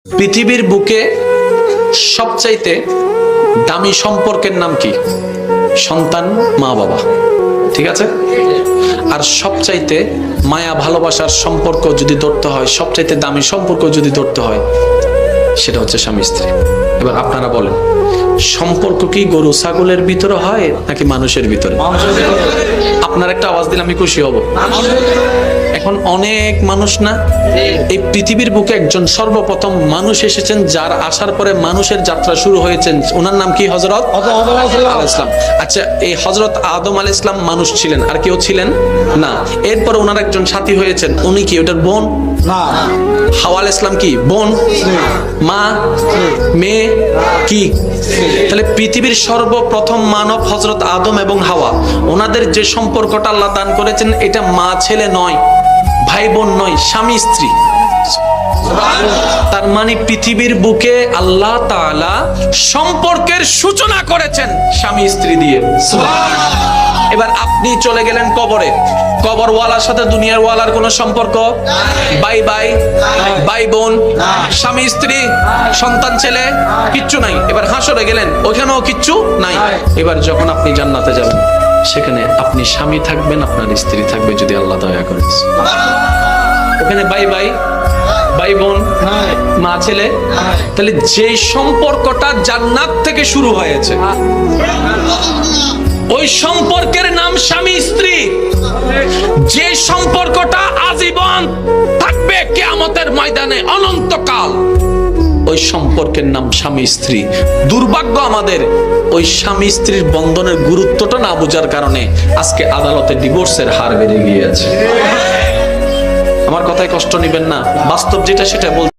পৃথিবীর বুকে সবচাইতে দামি সম্পর্কের নাম কি? সন্তান, মা বাবা, ঠিক আছে। আর সবচাইতে মায়া ভালোবাসার সম্পর্ক যদি ধরতে হয়, সবচাইতে দামি সম্পর্ক যদি ধরতে হয়, সেটা হচ্ছে স্বামী স্ত্রী। এবার আপনারা বলেন, সম্পর্ক কি গরু ছাগলের ভিতরে হয় নাকি মানুষের ভিতরে? আপনার একটা আওয়াজ দিলে আমি খুশি হব। এখন অনেক মানুষ না, এই পৃথিবীর বুকে একজন সর্বপ্রথম মানুষ এসেছেন, যার আসার পরে মানুষের যাত্রা শুরু হয়েছেন, ওনার নাম কি? হযরত আদম আলাইহিস সালাম। আচ্ছা, এই হযরত আদম আলাইহিস সালাম মানুষ ছিলেন, আর কেউ ছিলেন না। এরপর ওনার একজন সাথী হয়েছেন, উনি কি ওটার বোন? না। হাওয়া আলাইহিস সালাম কি বোন? মা, মেয়ে কি? তাহলে পৃথিবীর সর্বপ্রথম মানব হযরত আদম এবং হাওয়া, ওনাদের যে সম্পর্কটা আল্লাহ দান করেছেন, এটা মা ছেলে নয়, ভাই বোন নয়, স্বামী স্ত্রী। তার মানে পৃথিবীর বুকে আল্লাহ তাআলা সম্পর্কের সূচনা করেছেন স্বামী স্ত্রী দিয়ে। এবার আপনি চলে গেলেন কবরে, কবরওয়ালার সাথে দুনিয়ার ওয়ালার কোনো সম্পর্ক? ভাই ভাই, ভাই বোন, স্বামী স্ত্রী, সন্তান ছেলে, কিচ্ছু নাই। এবার হাসরে গেলেন, ওখানেও কিচ্ছু নাই। এবার যখন আপনি জান্নাতে যাবেন, সেখানে আপনি স্বামী থাকবেন, আপনার স্ত্রী থাকবে যদি আল্লাহ দয়া করেন। ওখানে ভাই ভাই, ভাই বোন, মা ছেলে। তাহলে যে সম্পর্কটা জান্নাত থেকে শুরু হয়েছে, ওই সম্পর্কের নাম স্বামী স্ত্রী। যে সম্পর্কটা আজীবন থাকবে কিয়ামতের ময়দানে অনন্তকাল, ওই সম্পর্কের নাম স্বামী স্ত্রী। দুর্ভাগ্য আমাদের, ওই স্বামী স্ত্রীর বন্ধনের গুরুত্বটা না বোঝার কারণে আজকে আদালতে ডিভোর্সের হার বেড়ে গিয়েছে। আমার কথায় কষ্ট নেবেন না, বাস্তব যেটা সেটা বলতে